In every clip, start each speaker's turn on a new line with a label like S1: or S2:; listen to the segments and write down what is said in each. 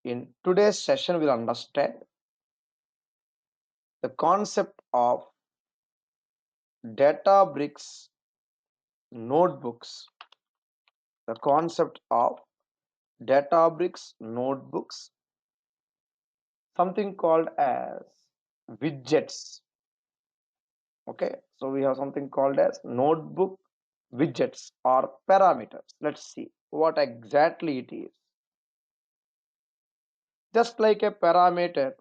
S1: In today's session, we'll understand the concept of Databricks notebooks, the concept of Databricks notebooks, something called as widgets. Okay, so we have something called as notebook widgets or parameters. Let's see what exactly it is. Just like a parameter,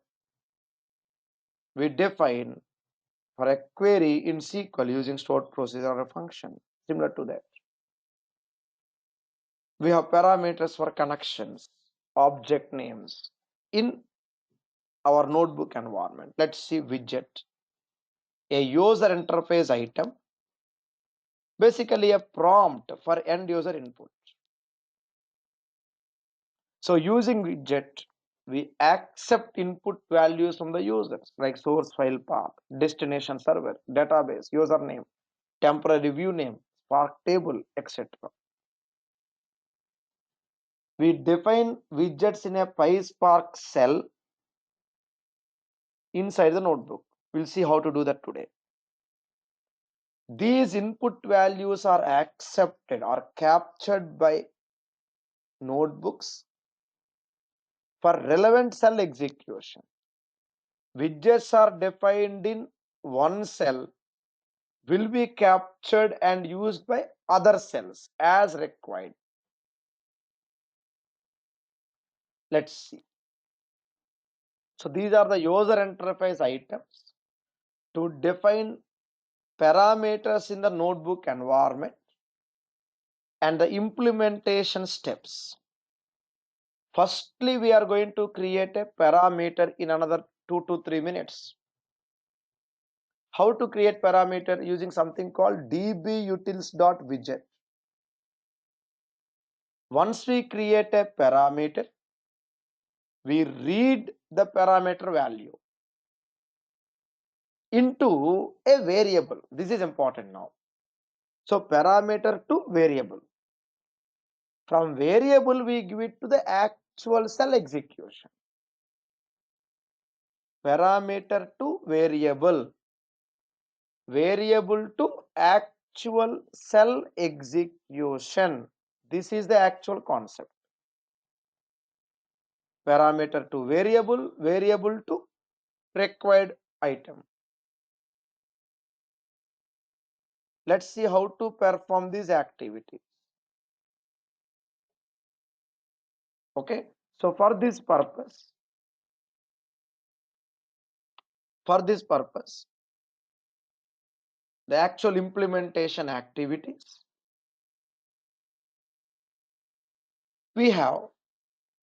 S1: we define for a query in SQL using stored procedure or a function. Similar to that, we have parameters for connections, object names in our notebook environment. Let's see widget, a user interface item, basically a prompt for end user input. So using widget, we accept input values from the users like source file path, destination server, database, username, temporary view name, Spark table, etc. We define widgets in a PySpark cell inside the notebook. We'll see how to do that today. These input values are accepted or captured by notebooks for relevant cell execution. Widgets are defined in one cell, will be captured and used by other cells as required. Let's see. So these are the user interface items to define parameters in the notebook environment and the implementation steps. Firstly, we are going to create a parameter in another 2 to 3 minutes. How to create parameter using something called dbutils.widget. Once we create a parameter, we read the parameter value into a variable. This is important now. So parameter to variable. From variable, we give it to the actual cell execution. Parameter to variable. Variable to actual cell execution. This is the actual concept. Parameter to variable, variable to required item. Let's see how to perform these activities. Okay, so for this purpose, the actual implementation activities, we have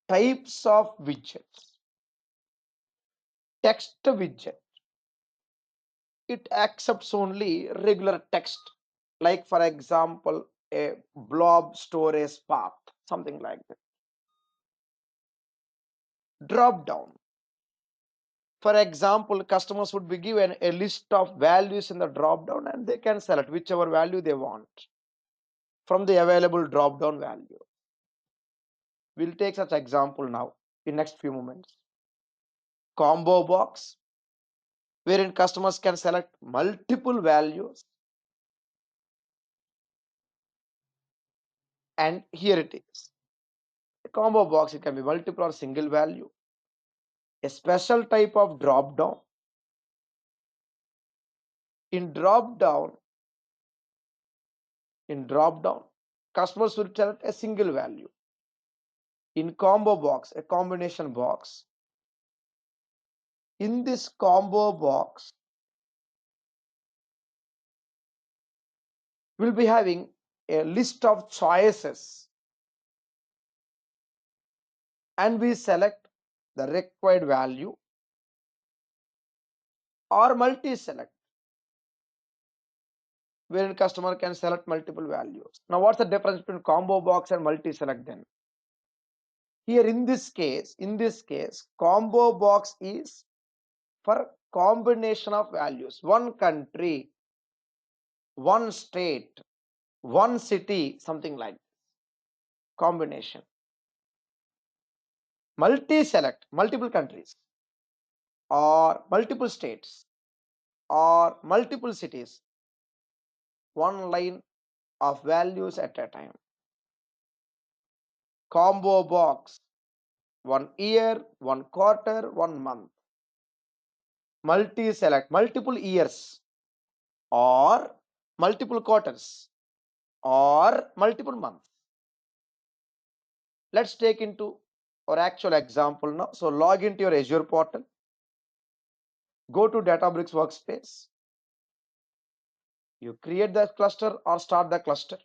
S1: types of widgets. Text widget, it accepts only regular text, like for example a blob storage path, something like that. Drop down, for example, customers would be given a list of values in the drop down and they can select whichever value they want from the available drop down value. We'll take such example now in next few moments. Combo box, wherein customers can select multiple values, and here it is. A combo box, it can be multiple or single value. A special type of drop down. In drop down, customers will select a single value. In combo box, a combination box. In this combo box, we'll be having a list of choices and we select the required value or multi-select, wherein customer can select multiple values. Now, what's the difference between combo box and multi-select then? Here in this case, combo box is for combination of values, one country, one state, one city, something like this. Combination. multi-select multiple countries or multiple states or multiple cities, one line of values at a time. Combo box, 1 year, 1 quarter, 1 month. Multi-select multiple years or multiple quarters or multiple months. Let's take into our actual example now. So log into your Azure portal, go to Databricks workspace, you create the cluster or start the cluster.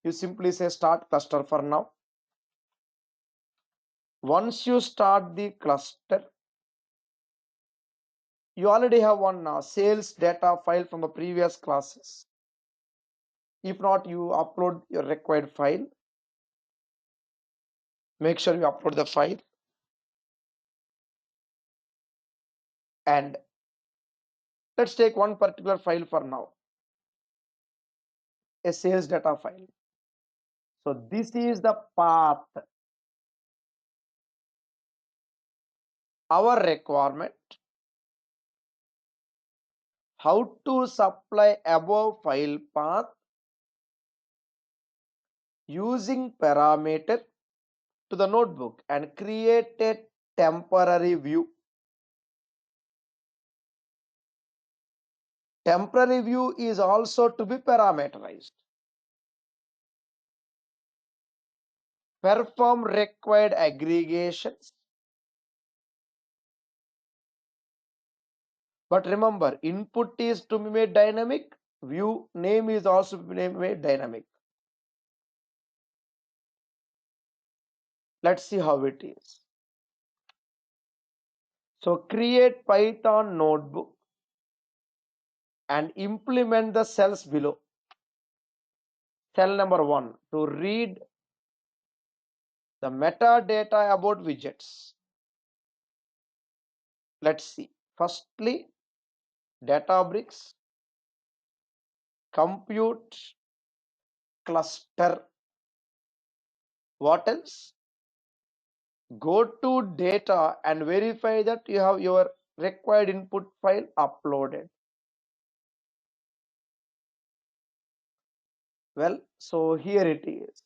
S1: You simply say start cluster for now. Once you start the cluster, you already have one sales data file from the previous classes. If not, you upload your required file. Make sure you upload the file. And let's take one particular file for now, a sales data file. So this is the path. Our requirement, how to supply above file path using parameter to the notebook and create a temporary view. Temporary view is also to be parameterized. Perform required aggregations. But remember, input is to be made dynamic. View name is also to be made dynamic. Let's see how it is. So create Python notebook and implement the cells below. Cell number 1 to read the metadata about widgets. Let's see. Firstly, Databricks compute cluster. What else? Go to data and verify that you have your required input file uploaded. Well, so here it is.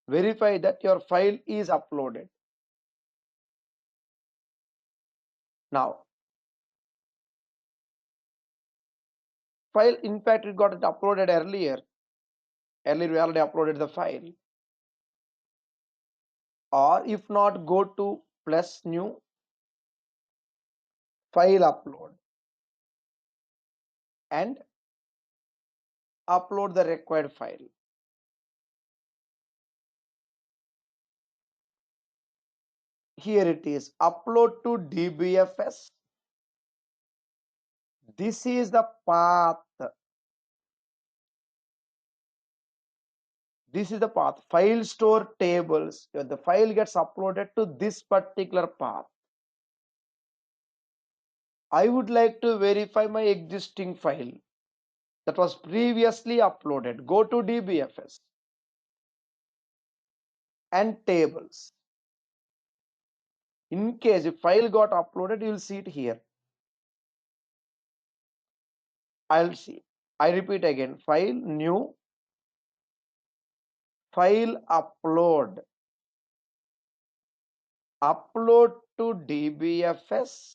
S1: Verify that your file is uploaded. Now, file, in fact, it got it uploaded earlier. Earlier we already uploaded the file. Or if not, go to plus new file upload and upload the required file. Here it is, upload to dbfs. This is the path. This is the path. File store tables. The file gets uploaded to this particular path. I would like to verify my existing file that was previously uploaded. Go to dbfs and tables. In case if file got uploaded, you will see it here. I'll see. I repeat again, file new, file upload, upload to dbfs,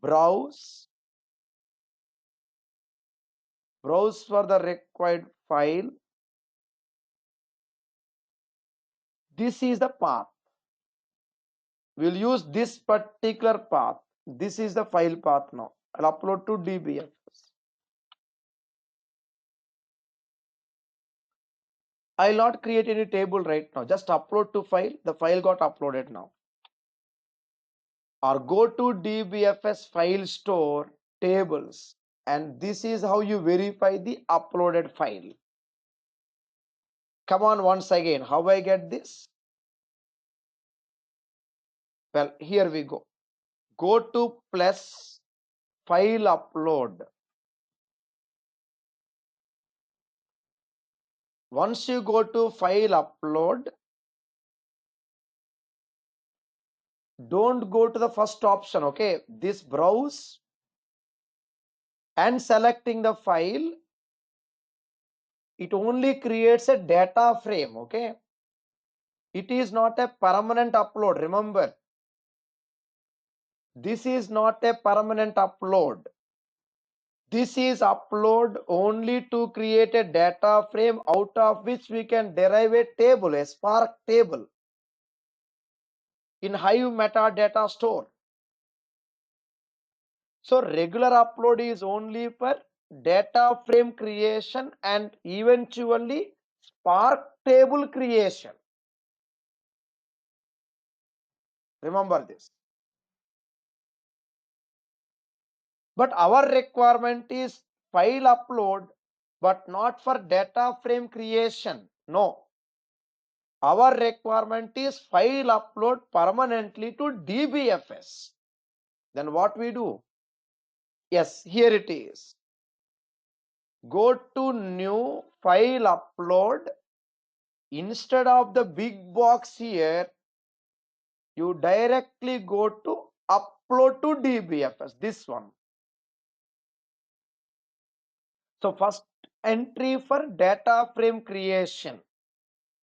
S1: browse for the required file. This is the path. We'll use this particular path. This is the file path now. I'll upload to dbfs. I'll not create any table right now. Just upload to file. The file got uploaded now. Or go to dbfs file store tables, and this is how you verify the uploaded file. Come on, once again, how I get this? Well, here we go. Go to plus file upload. Once you go to file upload, don't go to the first option, okay? This browse and selecting the file, it only creates a data frame, okay? It is not a permanent upload. Remember, this is not a permanent upload. This is upload only to create a data frame out of which we can derive a table, a Spark table in Hive metadata store. So regular upload is only for data frame creation and eventually Spark table creation. Remember this. But our requirement is file upload, but not for data frame creation. No. Our requirement is file upload permanently to DBFS. Then what we do? Yes, here it is. Go to new file upload. Instead of the big box here, you directly go to upload to DBFS, this one. So first entry for data frame creation,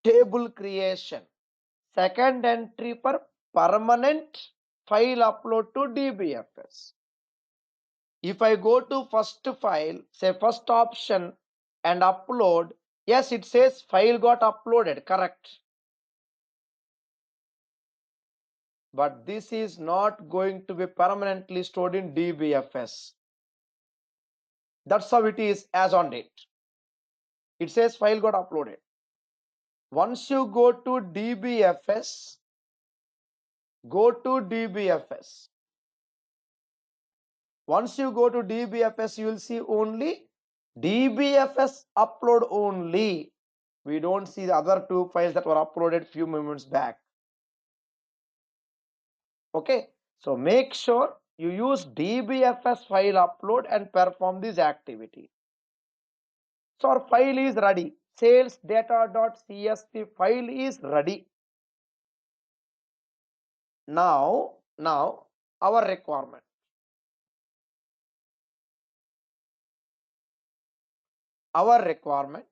S1: table creation. Second entry for permanent file upload to DBFS. If I go to first file, say first option and upload, yes, it says file got uploaded, correct. But this is not going to be permanently stored in DBFS. That's how it is as on date. It says file got uploaded. Once you go to DBFS, go to DBFS. Once you go to DBFS, you will see only DBFS upload only. We don't see the other two files that were uploaded few moments back. Okay, so make sure you use DBFS file upload and perform this activity. So our file is ready. Sales data.csv file is ready. Now our requirement. Our requirement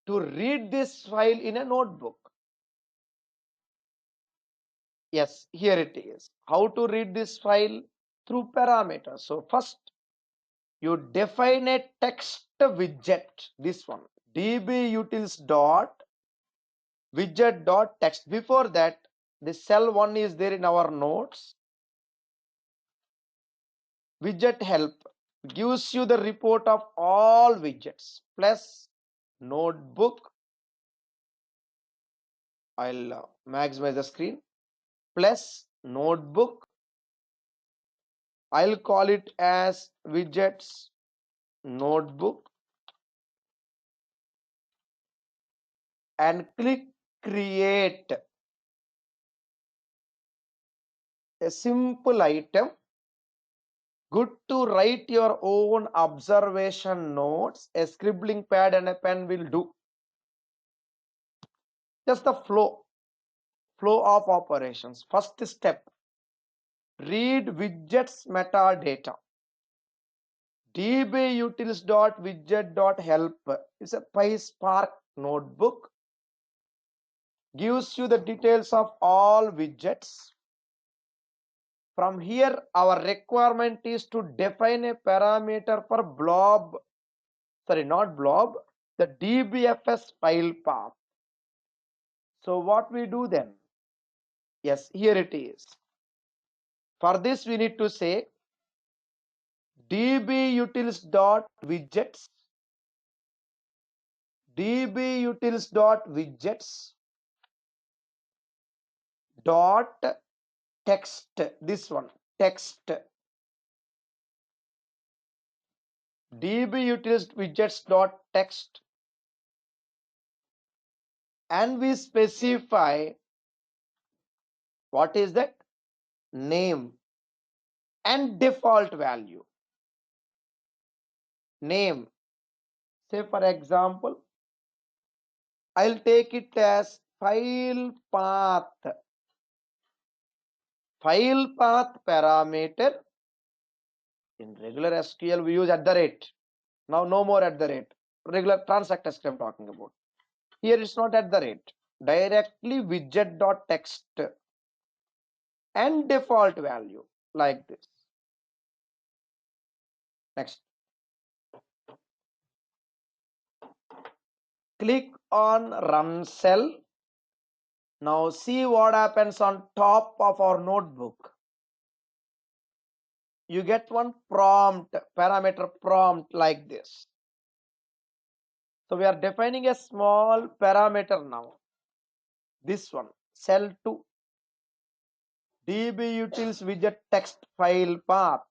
S1: to read this file in a notebook. Yes, here it is. How to read this file? Through parameters. So first you define a text widget, this one, dbutils.widget.text. Before that, the cell 1 is there in our notes. Widget help gives you the report of all widgets plus notebook. I'll maximize the screen. Plus notebook. I'll call it as widgets notebook and click create. A simple item. Good to write your own observation notes. A scribbling pad and a pen will do. Just the flow of operations. First step, read widgets metadata. dbutils.widget.help is a PySpark notebook. Gives you the details of all widgets. From here, our requirement is to define a parameter for blob, sorry, not blob, the DBFS file path. So what we do then? Yes, here it is. For this, we need to say dbutils.widgets, dbutils.widgets dot text, this one, text, dbutils.widgets.text, and we specify what is that? Name and default value. Name Say for example, I'll take it as file path. File path parameter. In regular SQL, we use @. Now no more @. Regular transact SQL I'm talking about. Here it's not @. Directly widget.text and default value like this. Next. Click on run cell. Now see what happens on top of our notebook. You get one prompt, parameter prompt like this. So we are defining a small parameter now. This one, cell 2, dbutils.widget text file path.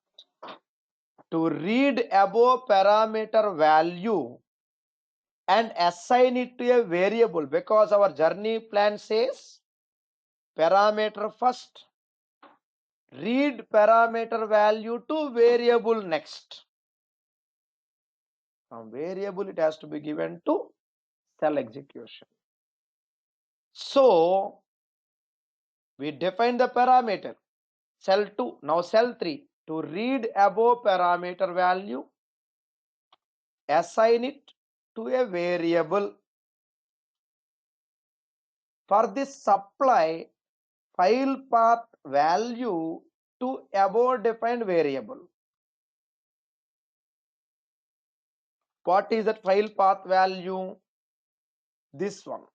S1: To read above parameter value and assign it to a variable, because our journey plan says parameter first, read parameter value to variable next. From variable it has to be given to cell execution. So we define the parameter cell 2, now cell 3, to read above parameter value, assign it to a variable. For this, supply file path value to above defined variable. What is that file path value? This one.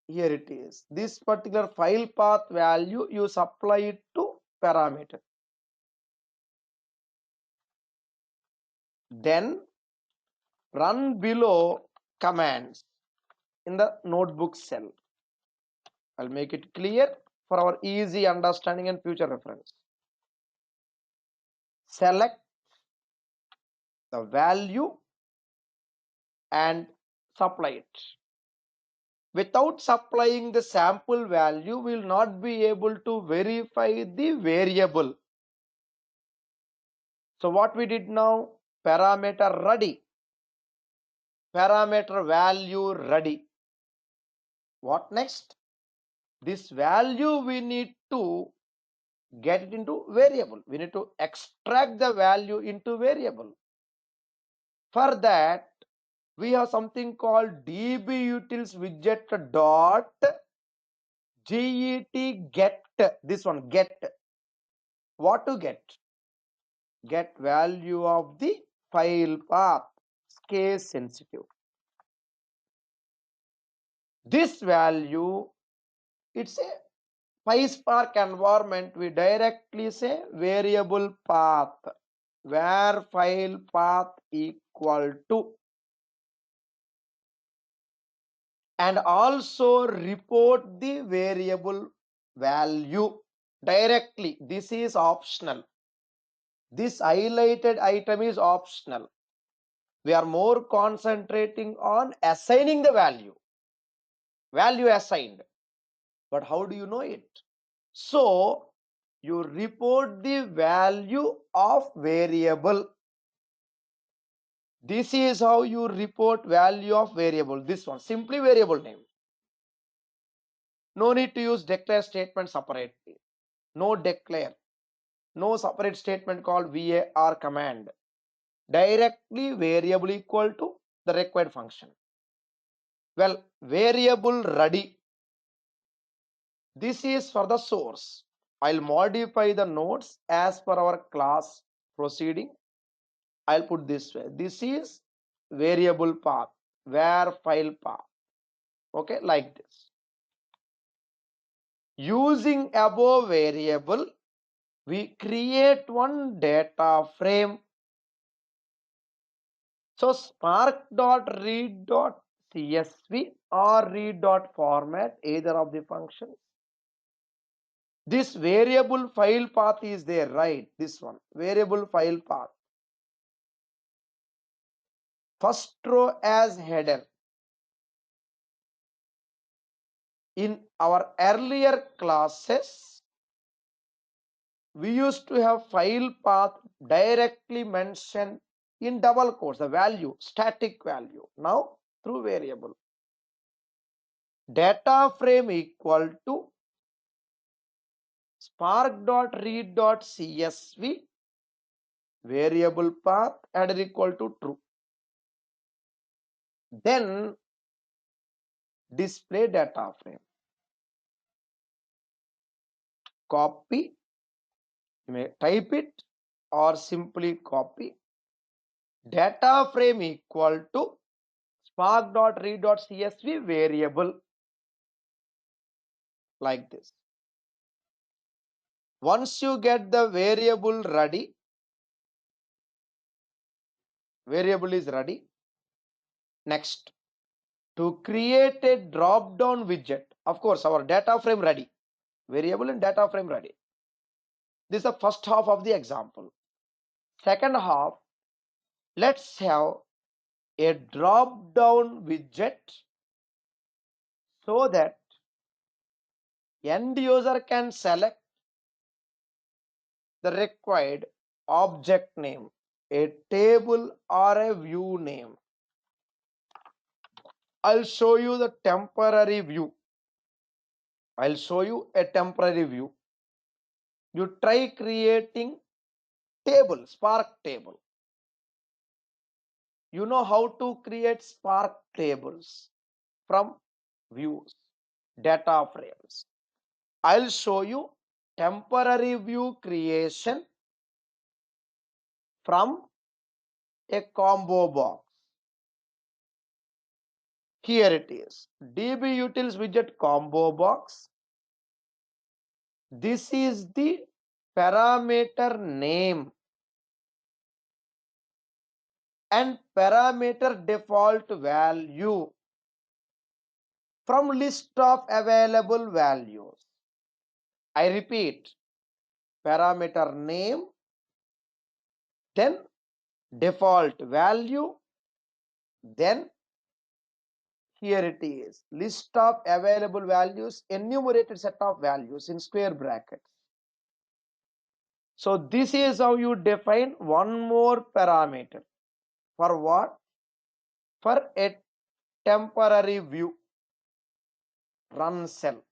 S1: Here it is. This particular file path value, you supply it to parameter. Then run below commands in the notebook cell. I'll make it clear for our easy understanding and future reference. Select the value and supply it. Without supplying the sample value, we will not be able to verify the variable. So what we did now? Parameter ready. Parameter value ready. What next? This value we need to get it into variable. We need to extract the value into variable. For that, we have something called dbutils.widget dot get. This one, get. What to get? Get value of the file path, case sensitive. This value, it's a PySpark environment. We directly say variable path, where file path equal to, and also report the variable value directly. This is optional. This highlighted item is optional. We are more concentrating on assigning the value assigned. But how do you know it? So you report the value of variable. This is how you report value of variable. This one, simply variable name. No need to use declare statement separately. No declare. No separate statement called var command. Directly variable equal to the required function. Well, variable ready. This is for the source. I'll modify the nodes as per our class proceeding. I'll put this way. This is variable path, where file path. Okay, like this. Using above variable, we create one data frame. So spark.read.csv or read.format, either of the functions. This variable file path is there, right? This one, variable file path. First row as header. In our earlier classes, we used to have file path directly mentioned in double quotes the value, static value. Now through variable, data frame equal to spark.read.csv variable path and equal to true. Then display data frame. Copy, you may type it or simply copy. Data frame equal to spark.read.csv variable, like this. Once you get the variable ready, variable is ready. Next, to create a drop down widget, of course our data frame ready, variable and data frame ready. This is the first half of the example. Second half, let's have a drop down widget so that end user can select the required object name, a table or a view name. I'll show you the temporary view. I'll show you a temporary view. You try creating table, Spark table. You know how to create Spark tables from views, data frames. I'll show you temporary view creation from a combo box. Here it is, dbutils widget combo box. This is the parameter name and parameter default value from list of available values. I repeat, parameter name, then default value, then here it is, list of available values, enumerated set of values in square brackets. So this is how you define one more parameter. For what? For a temporary view, run cell.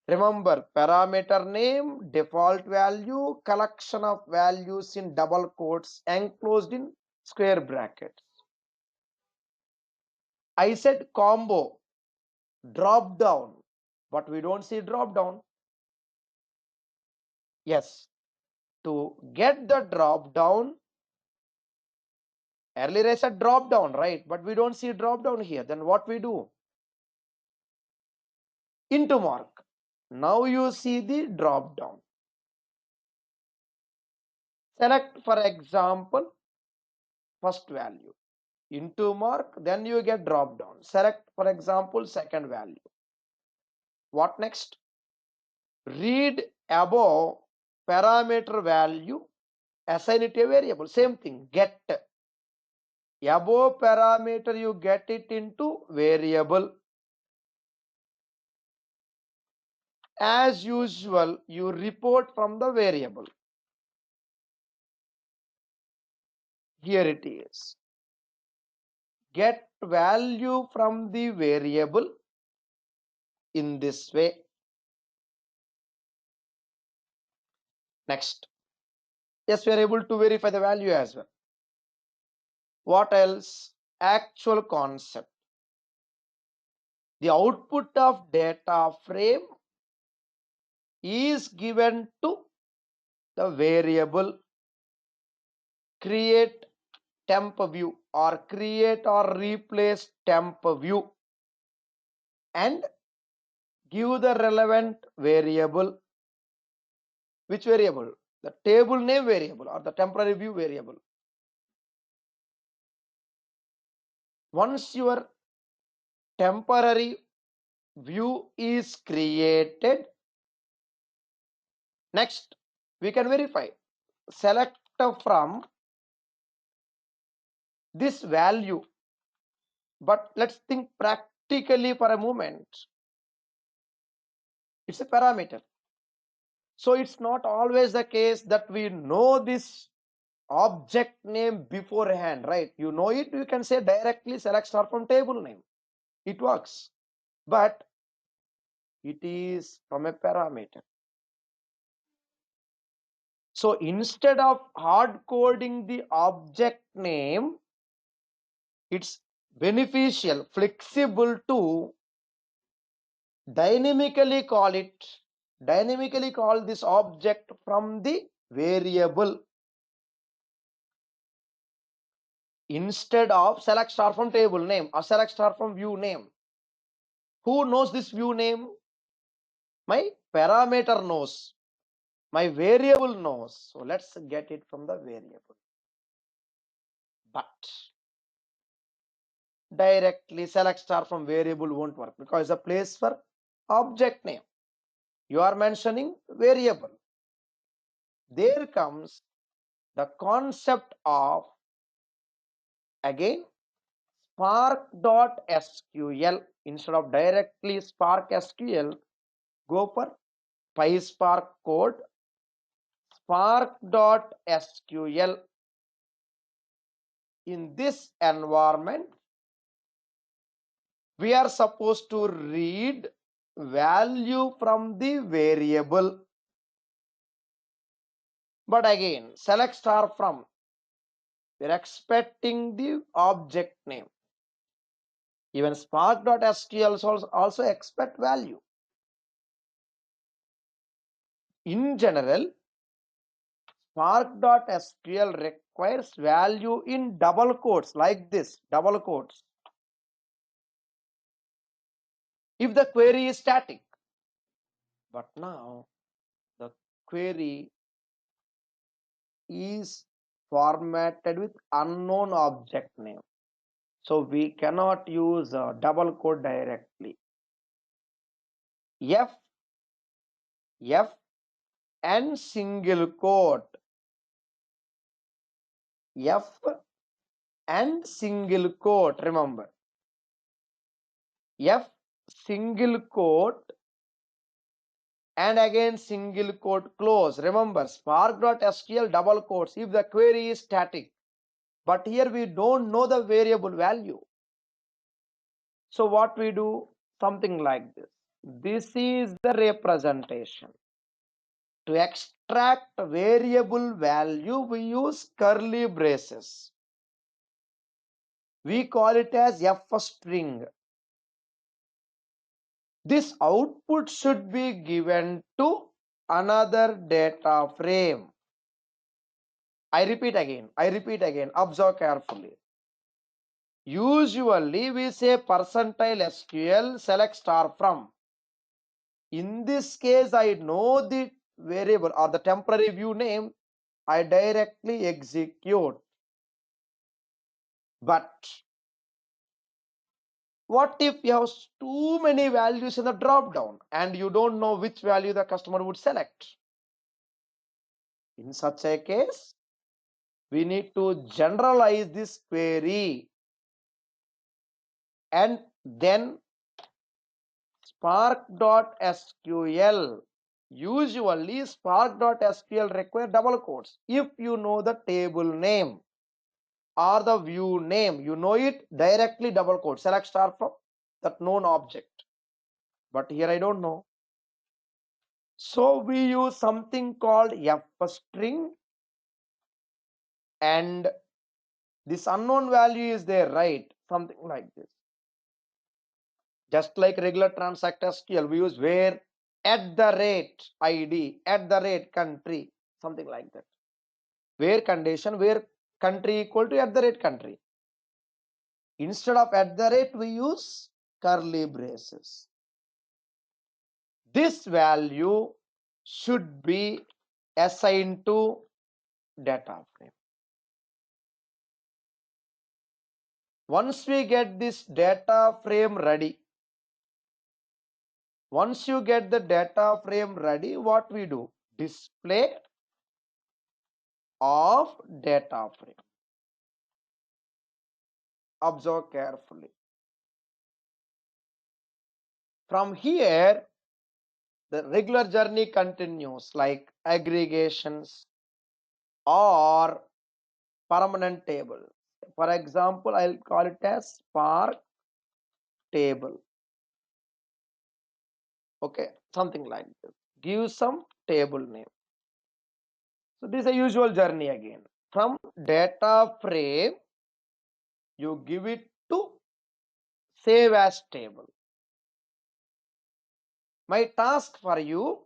S1: Remember, parameter name, default value, collection of values in double quotes enclosed in square brackets. I said combo, drop down, but we don't see drop down. Yes, to get the drop down, earlier I said drop down, right? But we don't see drop down here. Then what we do? Into mark. Now you see the drop down. Select, for example, first value. Into mark, then you get drop down. Select, for example, second value. What next? Read above parameter value, assign it a variable. Same thing, get. Above parameter, you get it into variable. As usual, you report from the variable. Here it is. Get value from the variable in this way. Next. Yes, we are able to verify the value as well. What else? Actual concept. The output of data frame is given to the variable create temp view or create or replace temp view and give the relevant variable. Which variable? The table name variable or the temporary view variable. Once your temporary view is created, next we can verify. Select from this value, but let's think practically for a moment. It's a parameter, so it's not always the case that we know this object name beforehand, right? You know it, you can say directly select star from table name. It works. But it is from a parameter. So instead of hard coding the object name, it's beneficial, flexible to dynamically call this object from the variable. Instead of select star from table name or select star from view name. Who knows this view name? My parameter knows. My variable knows. So let's get it from the variable. But directly select star from variable won't work because it's a place for object name. You are mentioning variable. There comes the concept of, again, spark.sql. Instead of directly Spark SQL, go for PySpark code, spark.sql. In this environment, we are supposed to read value from the variable. But again, select star from, we are expecting the object name. Even spark.sql also expect value. In general, spark.sql requires value in double quotes, like this, double quotes, if the query is static. But now the query is formatted with unknown object name, so we cannot use a double quote directly. F and single quote, F and single quote, remember, F single quote and again single quote close. Remember, spark.sql double quotes if the query is static, but here we don't know the variable value. So what we do? Something like this. This is the representation. To extract variable value, we use curly braces. We call it as F-string. This output should be given to another data frame. I repeat again, observe carefully. Usually we say percentile SQL select star from. In this case, I know the variable or the temporary view name, I directly execute. But what if you have too many values in the drop down and you don't know which value the customer would select? In such a case, we need to generalize this query and then spark.sql. Usually spark.sql require double quotes if you know the table name or the view name. You know it, directly double quote, select star from that known object. But here I don't know. So we use something called F-string, and this unknown value is there, right? Something like this. Just like regular transact SQL, we use where at the rate ID, at the rate country, something like that. Where condition, where country equal to at the rate country. Instead of at the rate, we use curly braces. This value should be assigned to data frame. Once we get this data frame ready, once you get the data frame ready, what we do? Display of data frame. Observe carefully. From here, the regular journey continues, like aggregations or permanent table. For example, I'll call it as Spark table. Okay, something like this. Give some table name. So this is a usual journey again. From data frame, you give it to save as table. My task for you,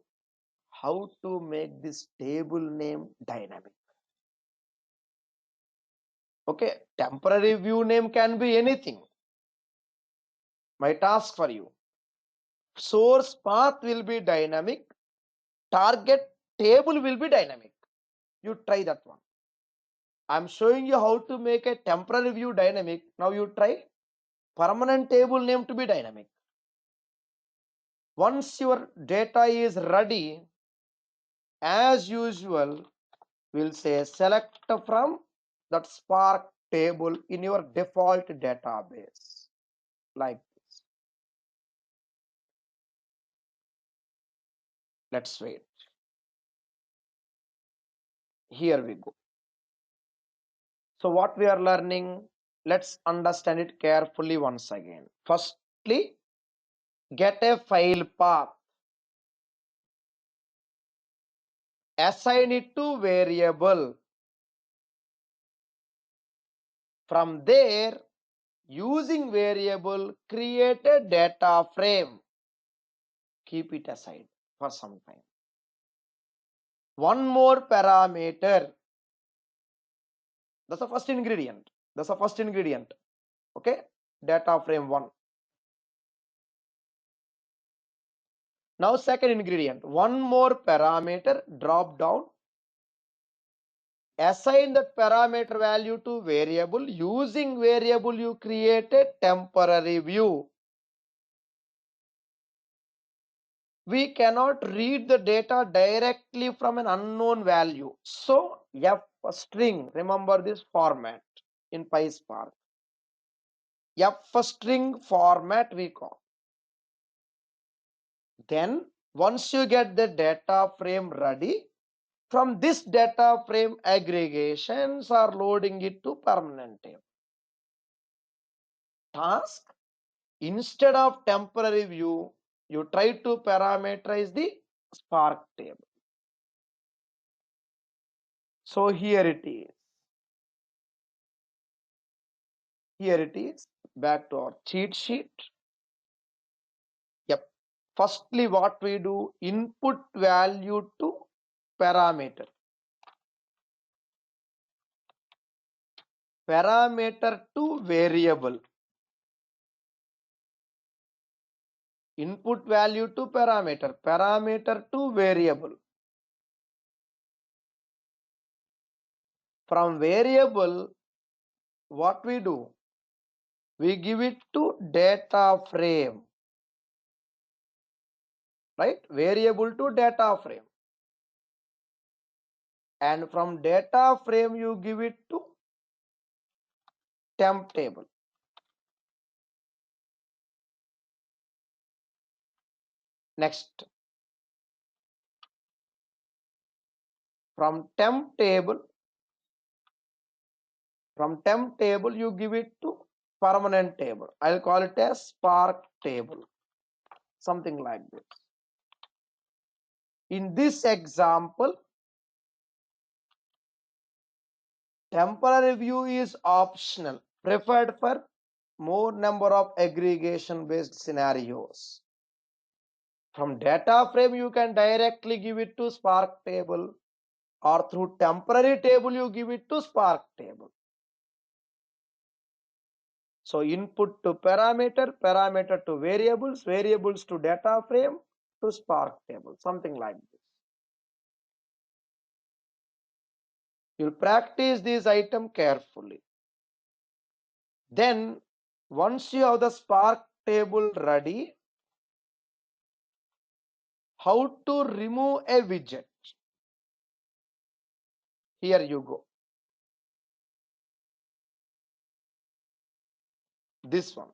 S1: how to make this table name dynamic. Okay, temporary view name can be anything. My task for you, source path will be dynamic, target table will be dynamic. You try that one. I'm showing you how to make a temporary view dynamic. Now you try permanent table name to be dynamic. Once your data is ready, as usual, we'll say select from that Spark table in your default database, like this. Let's wait. Here we go. So what we are learning, let's understand it carefully once again. Firstly, get a file path, assign it to variable. From there, using variable, create a data frame. Keep it aside for some time. One more parameter. That's the first ingredient. That's the first ingredient. Okay, data frame 1. Now second ingredient, one more parameter, drop down. Assign that parameter value to variable. Using variable, you create a temporary view. We cannot read the data directly from an unknown value. So F string, remember this format in PySpark. F string format we call. Then once you get the data frame ready, from this data frame aggregations are loading it to permanent table. Task, instead of temporary view, you try to parameterize the Spark table. So here it is. Here it is. Back to our cheat sheet. Yep. Firstly, what we do, input value to parameter. Parameter to variable. Input value to parameter. Parameter to variable. From variable, what we do? We give it to data frame. Right? Variable to data frame. And from data frame, you give it to temp table. Next, from temp table, you give it to permanent table. I'll call it as Spark table, something like this. In this example, temporary view is optional, preferred for more number of aggregation based scenarios. From data frame, you can directly give it to Spark table, or through temporary table, you give it to Spark table. So input to parameter, parameter to variables, variables to data frame, to Spark table, something like this. You'll practice this item carefully. Then once you have the Spark table ready, how to remove a widget? Here you go. This one.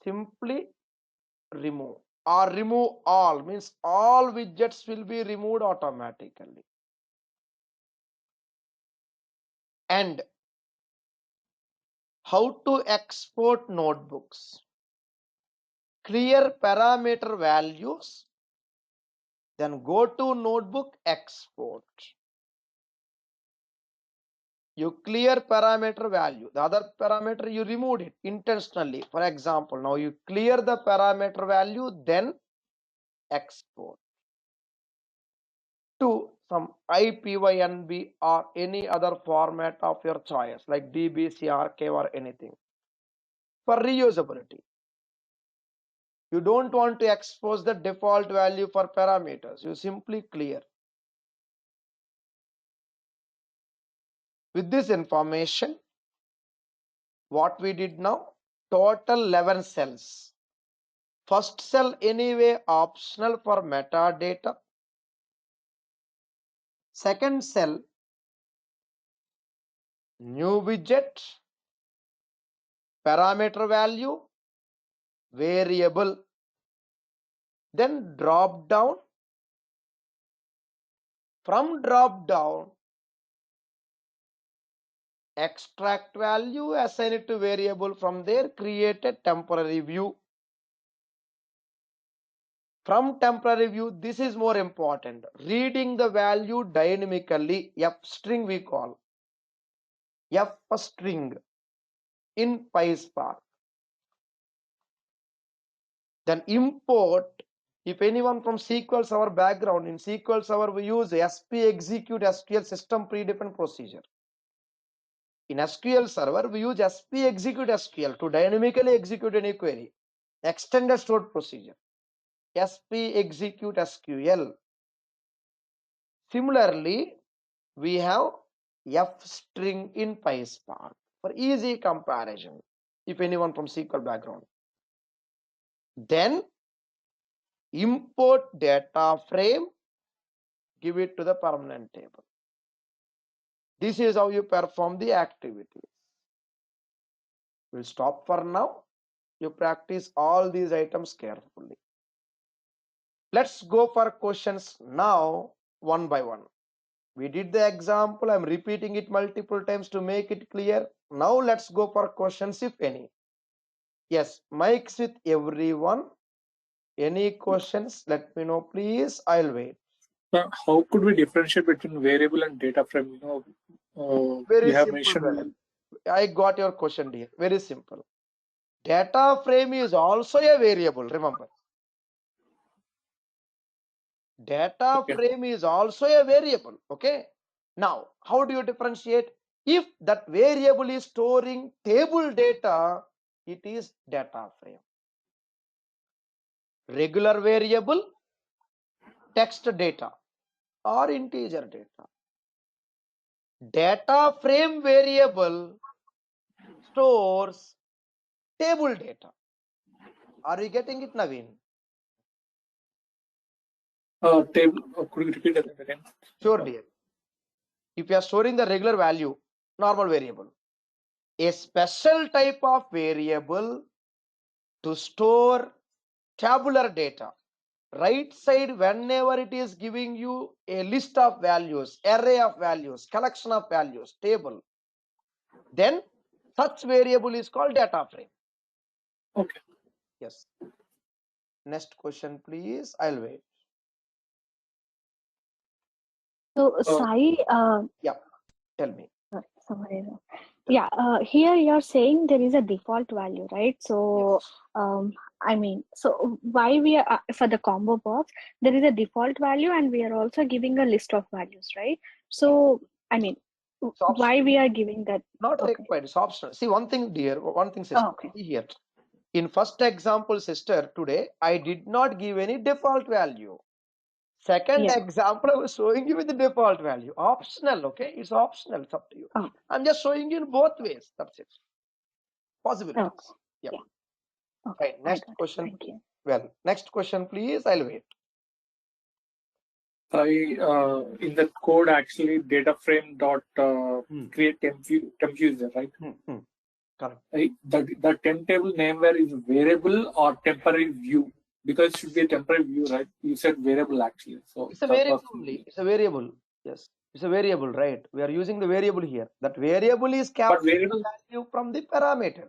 S1: Simply remove, or remove all, means all widgets will be removed automatically. And how to export notebooks. Clear parameter values, then go to notebook export. You clear parameter value. The other parameter you removed it intentionally. For example, now you clear the parameter value, then export to some IPYNB or any other format of your choice, like DBC, RK, or anything. For reusability, you don't want to expose the default value for parameters. You simply clear. With this information, what we did now, total 11 cells. First cell anyway optional for metadata. Second cell, new widget, parameter value, variable. Then drop down. From drop down, extract value, assign it to variable. From there, create a temporary view. From temporary view, this is more important. Reading the value dynamically, F-string we call. F-string in PySpark. Then import. If anyone from SQL Server background, in SQL Server we use SP execute SQL system predefined procedure. In SQL Server we use SP execute SQL to dynamically execute any query. Extended stored procedure. SP execute SQL. Similarly, we have F-string in PySpark for easy comparison. If anyone from SQL background. Then import data frame, give it to the permanent table. This is how you perform the activities. We'll stop for now. You practice all these items carefully. Let's go for questions now, one by one. We did the example. I'm repeating it multiple times to make it clear. Now let's go for questions, if any. Yes, mics with everyone. Any questions? Let me know, please. I'll wait.
S2: How could we differentiate between variable and data frame?
S1: Very
S2: you have
S1: simple.
S2: mentioned.
S1: I got your question, dear. Very simple. Data frame is also a variable, remember. Data frame is also a variable, okay? Now, how do you differentiate? If that variable is storing table data, it is data frame. Regular variable, text data or integer data. Data frame variable stores table data. Are you getting it, Naveen?
S2: Table. Could you repeat that again?
S1: Sure, dear. If you are storing the regular value, normal variable, a special type of variable to store tabular data. Right side, whenever it is giving you a list of values, array of values, collection of values, table, then such variable is called data frame.
S2: Okay.
S1: Yes. Next question, please. I'll wait.
S3: So, Sai,
S1: yeah, tell me.
S3: Sorry. Yeah, here you're saying there is a default value, right? So, yes. I mean, so why we are for the combo box, there is a default value, and we are also giving a list of values, right? So, I mean, why we are giving that?
S1: Not required. It's optional. See, one thing, dear. One thing, sister. See here. In first example, sister, today I did not give any default value. Second example, I was showing you with the default value. Optional, okay? It's optional. It's up to you. I'm just showing you in both ways. That's it. Possibilities. Yeah. Okay. Right. Next question. Thank you. Well, next question, please. I'll wait.
S2: In the code, actually, data frame dot create temp user, right?
S1: Correct.
S2: The temp table nameware is variable or temporary view, because it should be a temporary view, right? You said variable actually. So
S1: it's a variable only. It's a variable. Yes. It's a variable, right? We are using the variable here. That variable is capturing the value from the parameter.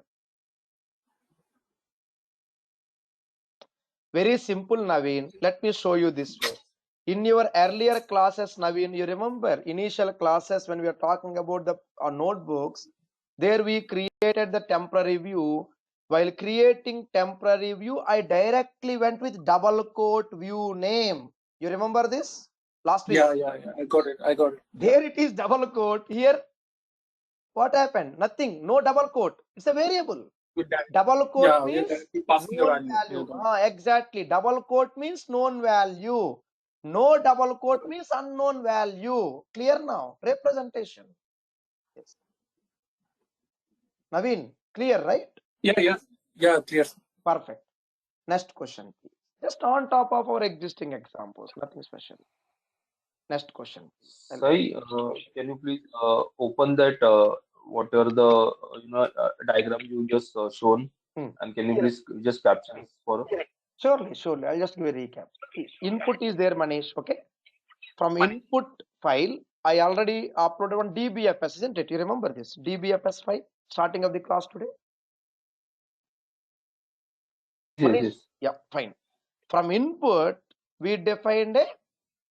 S1: Very simple, Naveen. Let me show you this way. In your earlier classes, Naveen, you remember initial classes when we are talking about the notebooks, there we created the temporary view. While creating temporary view, I directly went with double quote view name. You remember this last week?
S2: Yeah. I got it.
S1: There it is double quote. Here, what happened? Nothing. No double quote. It's a variable. Double quote means known value. Exactly. Double quote means known value. No double quote means unknown value. Clear now? Representation. Yes. Naveen, clear, right?
S2: Yeah, clear.
S1: Perfect. Next question, please. Just on top of our existing examples, nothing special. Next question.
S4: Sai, can you please open that whatever the diagram you just shown, and can you please just capture this for us?
S1: Surely. I'll just give a recap. Input is there, Manish. Okay. From input file, I already uploaded one dbfs, isn't it? You remember this dbfs file starting of the class today?
S4: Yes.
S1: Yeah, fine. From input, we defined a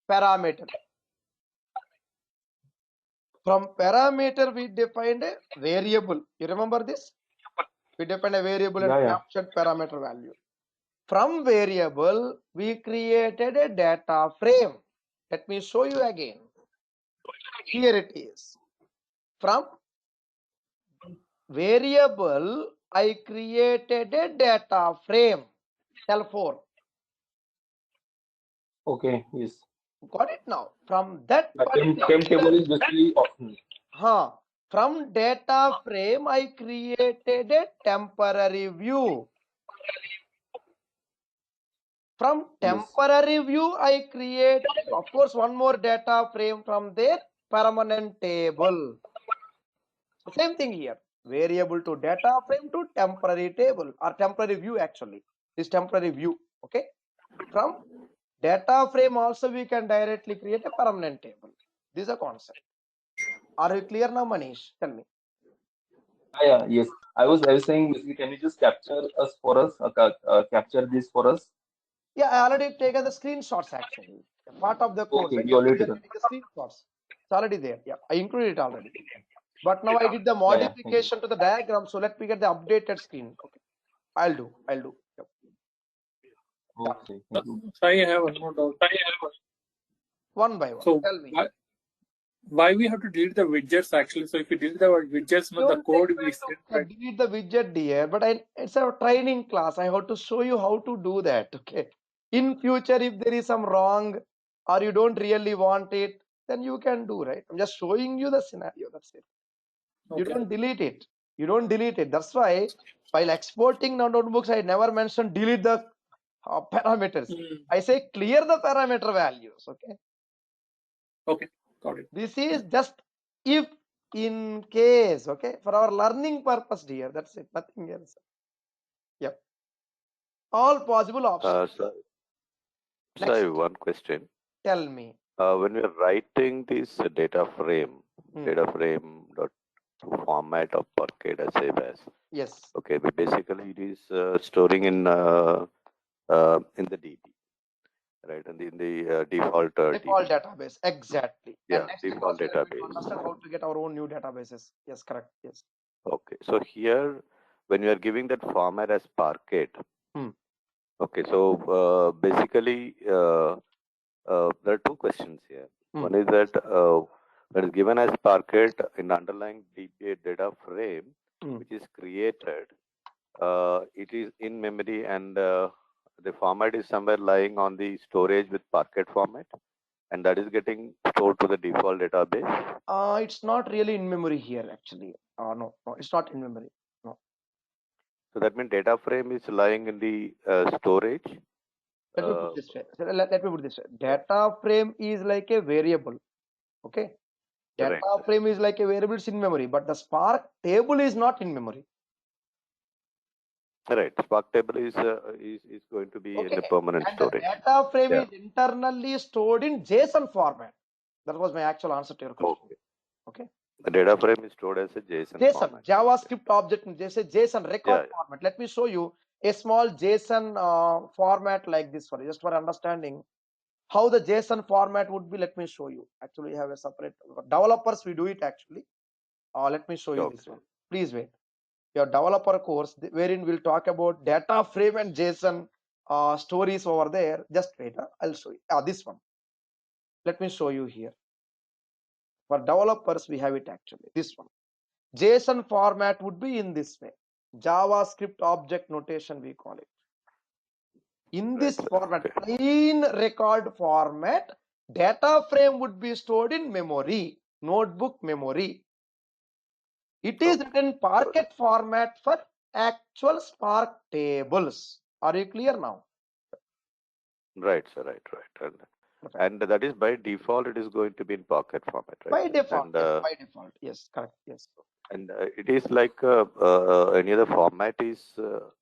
S1: parameter. From parameter, we defined a variable. You remember this? We defined a variable and captured parameter value. From variable, we created a data frame. Let me show you again. Here it is. From variable, I created a data frame. Cell 4.
S4: Okay, yes.
S1: Got it now? From that
S4: temp table is basically optional.
S1: From data frame, I created a temporary view. From temporary view, I created, of course, one more data frame from there, permanent table. Same thing here. Variable to data frame to temporary table or temporary view actually. This temporary view. Okay. From data frame also we can directly create a permanent table. This is a concept. Are you clear now, Manish? Tell me.
S4: Yes. I was saying basically, can you just capture this for us?
S1: Yeah, I already taken the screenshots actually. Part of the code.
S4: Okay,
S1: Right?
S4: you already
S1: taken the screenshots. It's already there. Yeah, I included it already. But now I did the modification to the diagram. So let me get the updated screen. Okay. I'll do. Yep.
S4: Okay.
S2: I have one more doubt.
S1: One by one.
S2: So
S1: tell me.
S2: Why we have to delete the widgets actually? So if we delete the widgets, the code we
S1: delete the widget, dear. But it's a training class. I have to show you how to do that. Okay. In future, if there is some wrong or you don't really want it, then you can do, right? I'm just showing you the scenario. That's it. You don't delete it. That's why while exporting notebooks, I never mentioned delete the parameters. I say clear the parameter values.
S2: Okay, got it.
S1: This is just if in case, okay, for our learning purpose, dear. That's it, nothing else. Yep. All possible options.
S5: So I have one question.
S1: Tell me.
S5: When we are writing this data frame dot format of Parquet save as.
S1: Yes.
S5: Okay, but basically it is storing in the DB, right? And in the default
S1: database. Exactly.
S5: Yeah, default database.
S1: We understand how to get our own new databases. Yes, correct. Yes.
S5: Okay, so here when you are giving that format as Parquet. Okay, so basically there are two questions here. One is that when it's given as Parquet in the underlying DBA data frame, which is created, it is in memory and the format is somewhere lying on the storage with Parquet format, and that is getting stored to the default database.
S1: It's not really in memory here actually. No, it's not in memory. No.
S5: So that means data frame is lying in the storage.
S1: Let me put this way. Let me put this way. Data frame is like a variable. Okay. Data frame is like a variable, it's in memory, but the Spark table is not in memory.
S5: Right. Spark table is going to be in the permanent storage.
S1: The data frame is internally stored in JSON format. That was my actual answer to your question. Okay.
S5: The data frame is stored as a JSON format.
S1: JavaScript object, JSON record format. Let me show you a small JSON format like this one, just for understanding how the JSON format would be. Let me show you. Actually, we have a separate developers. We do it actually. Let me show you this one. Please wait. Your developer course, wherein we'll talk about data frame and JSON stories over there. Just wait. I'll show you. This one. Let me show you here. For developers, we have it actually. This one. JSON format would be in this way. JavaScript object notation, we call it. In this format, plain record format, data frame would be stored in memory, notebook memory. It is written Parquet format for actual Spark tables. Are you clear now?
S5: Right, sir. Right. And that is by default, it is going to be in Parquet format, right?
S1: By default, and, yes, by default. Yes, correct. Yes.
S5: And it is like any other format is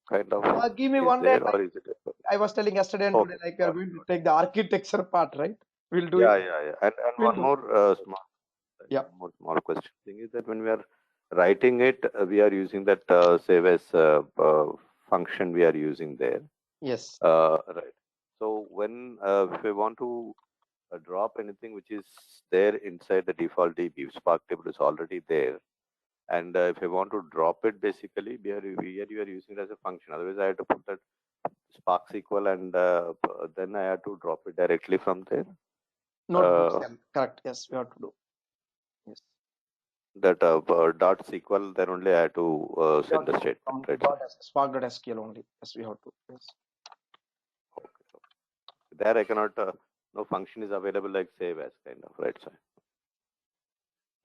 S5: kind of.
S1: Give me one day.
S5: Or is it
S1: I was telling yesterday and today, like we are going to take the architecture part, right? We'll do it.
S5: Yeah. And we'll one more small question thing is that when we are writing it, we are using that save as function we are using there.
S1: Yes.
S5: Right. So when if we want to drop anything which is there inside the default DB, Spark table is already there. And if I want to drop it, basically, you are using it as a function. Otherwise, I have to put that Spark SQL and then I have to drop it directly from there.
S1: Notebooks, correct. Yes, we have to do. Yes.
S5: That dot SQL, then only I have to send the statement. Right?
S1: Spark.SQL only. Yes, we have to. Yes.
S5: Okay. There I cannot. No function is available like save as kind of, right? So.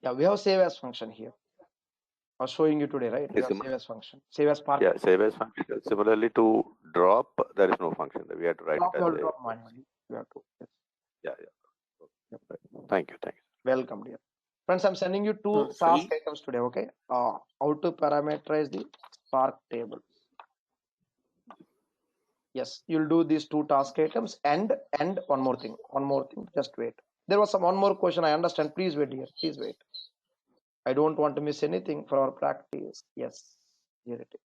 S1: Yeah, we have save as function here. I was showing you today, right? Save as function. Save as Spark.
S5: Yeah, save as function. Similarly, to drop, there is no function. We have to write
S1: drop
S5: it as
S1: drop manually. We have to. Yes.
S5: Yeah. Thank you.
S1: Welcome, dear friends. I'm sending you two task items today. Okay. How to parameterize the Spark table. Yes, you'll do these two task items and one more thing. Just wait. There was one more question. I understand. Please wait, dear. Please wait. I don't want to miss anything for our practice. Yes, here it is.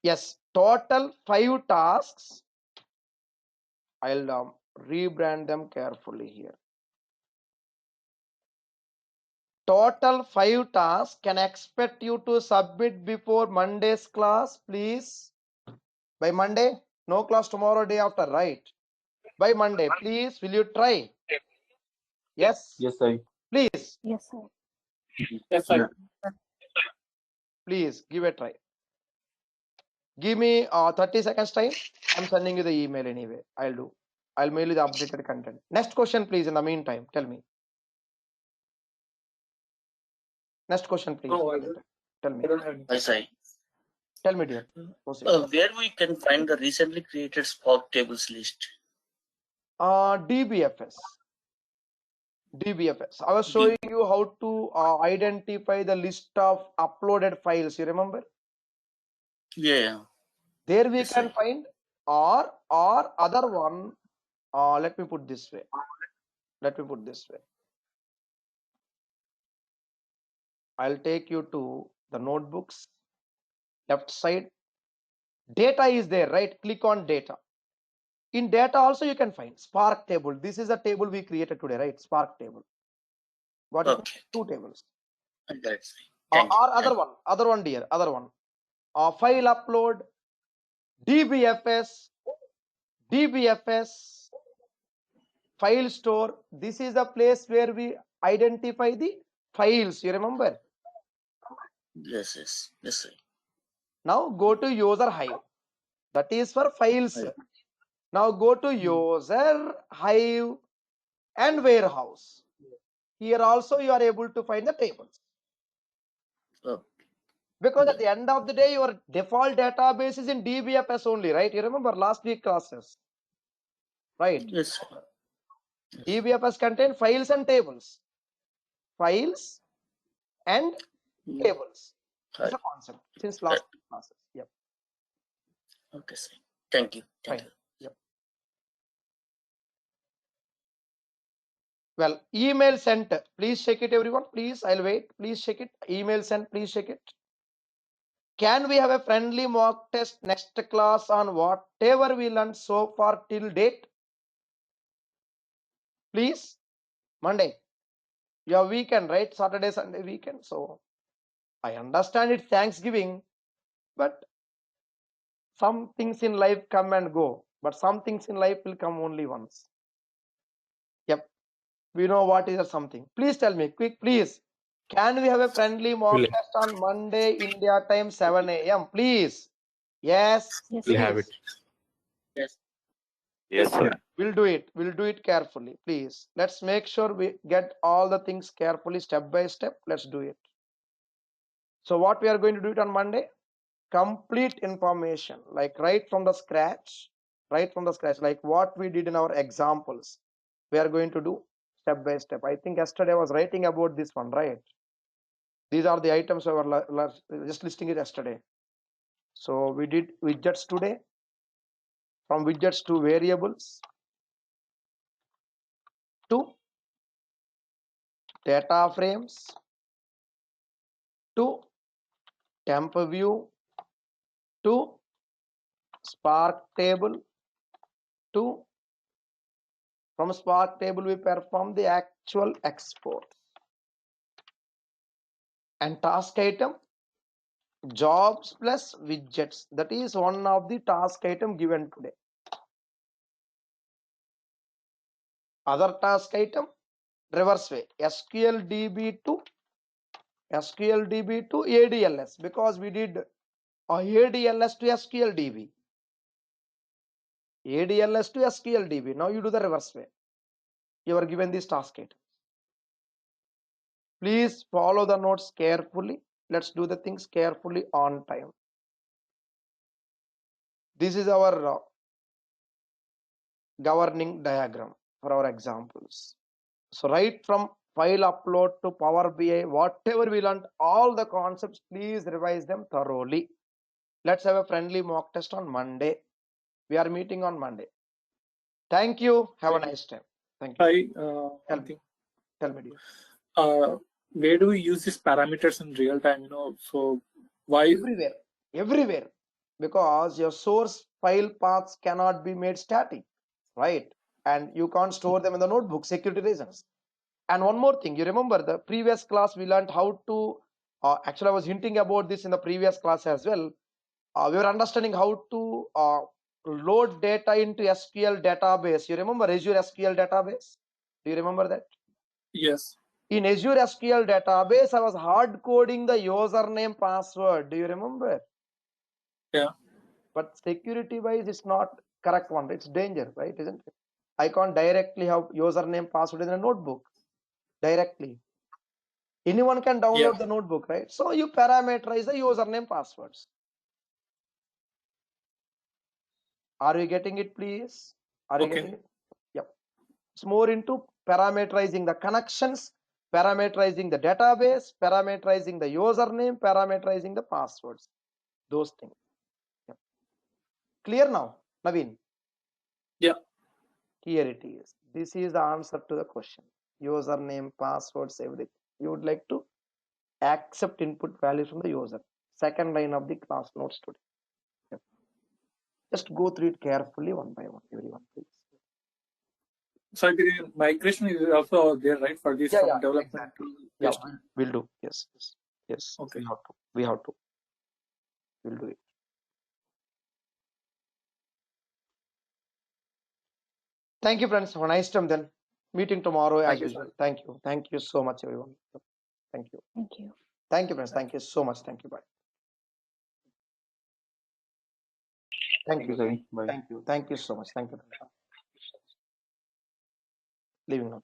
S1: Yes, total 5 tasks. I'll rebrand them carefully here. Total 5 tasks. Can I expect you to submit before Monday's class, please? By Monday? No class tomorrow, day after, right? By Monday, please. Will you try? Yes.
S4: Yes, sir.
S1: Please.
S3: Yes, sir.
S2: Yes, sir.
S1: Please give a try. Give me 30 seconds time. I'm sending you the email anyway. I'll mail you the updated content. Next question, please. In the meantime, tell me. Next question, please. Tell me.
S2: I don't have any.
S6: Yes, sir.
S1: Tell me, dear.
S6: Where we can find the recently created Spark tables list?
S1: DBFS. I was showing you how to identify the list of uploaded files. You remember?
S6: Yeah.
S1: There we can find or other one. Let me put this way. I'll take you to the notebooks. Left side. Data is there, right? Click on data. In data also you can find Spark table. This is a table we created today, right? Spark table. Got it? 2 tables. Other one, dear. Other one. File upload. DBFS. File store. This is the place where we identify the files. You remember?
S6: Yes, sir.
S1: Now go to user hive. That is for files. Now go to user hive and warehouse. Here also you are able to find the tables. Because at the end of the day, your default database is in DBFS only, right? You remember last week classes, right?
S6: Yes.
S1: DBFS contain files and tables. Files and tables. It's a concept since last classes. Yep.
S6: Okay, sir. Thank you.
S1: Well, email sent. Please check it, everyone. Please, I'll wait. Please check it. Email sent. Please check it. Can we have a friendly mock test next class on whatever we learned so far till date? Please. Monday. Your weekend, right? Saturday, Sunday weekend. So I understand it's Thanksgiving, but some things in life come and go. But some things in life will come only once. Yep. We know what is something. Please tell me, quick, please. Can we have a friendly mock
S2: We'll,
S1: test on Monday, India time, 7 a.m.? Please. Yes.
S3: Yes,
S2: we'll
S3: sir.
S2: have it.
S6: Yes.
S5: Yes, sir.
S2: Yeah.
S1: We'll do it. We'll do it carefully, please. Let's make sure we get all the things carefully, step by step. Let's do it. So what we are going to do it on Monday? Complete information, like right from the scratch, like what we did in our examples. We are going to do step by step. I think yesterday I was writing about this one, right? These are the items I was just listing it yesterday. So we did widgets today. From widgets to variables to data frames to temp view to Spark table to from Spark table we perform the actual export and task item jobs plus widgets. That is one of the task item given today. Other task item reverse way SQL DB to ADLS, because we did ADLS to SQL DB. ADLS to SQL DB. Now you do the reverse way. You are given this task item. Please follow the notes carefully. Let's do the things carefully on time. This is our governing diagram for our examples. So right from file upload to Power BI, whatever we learned, all the concepts, please revise them thoroughly. Let's have a friendly mock test on Monday. We are meeting on Monday. Thank you. Have a nice time. Thank you.
S2: Tell me,
S1: dear.
S2: where do we use these parameters in real time? So why?
S1: Everywhere. Because your source file paths cannot be made static, right? And you can't store them in the notebook, security reasons. And one more thing, you remember the previous class we learned how to, actually I was hinting about this in the previous class as well. We were understanding how to load data into SQL database. You remember Azure SQL database? Do you remember that?
S2: Yes.
S1: In Azure SQL database, I was hard coding the username password. Do you remember?
S2: Yeah.
S1: But security wise, it's not correct one. It's danger, right? Isn't it? I can't directly have username password in a notebook directly. Anyone can download the notebook, right? So you parameterize the username passwords. Are you getting it, please? Are you getting it? Yep. It's more into parameterizing the connections, parameterizing the database, parameterizing the username, parameterizing the passwords. Those things. Yep. Clear now, Naveen?
S2: Yeah.
S1: Here it is. This is the answer to the question. Username, passwords, everything. You would like to accept input values from the user. Second line of the class notes today. Yep. Just go through it carefully one by one, everyone, please.
S2: So the migration is also there, right, for this from development
S1: exactly.
S2: to test?
S1: Yeah, we'll do. Yes.
S2: Okay.
S1: We have to. We'll do it. Thank you, friends. Have a nice time then. Meeting tomorrow as usual. Thank you. Thank you so much, everyone. Thank you.
S3: Thank you.
S1: Thank you, friends. Thank you so much. Thank you. Bye. Thank you.
S4: Savi. Bye.
S1: Thank you. Thank you so much. Thank you. Leaving now.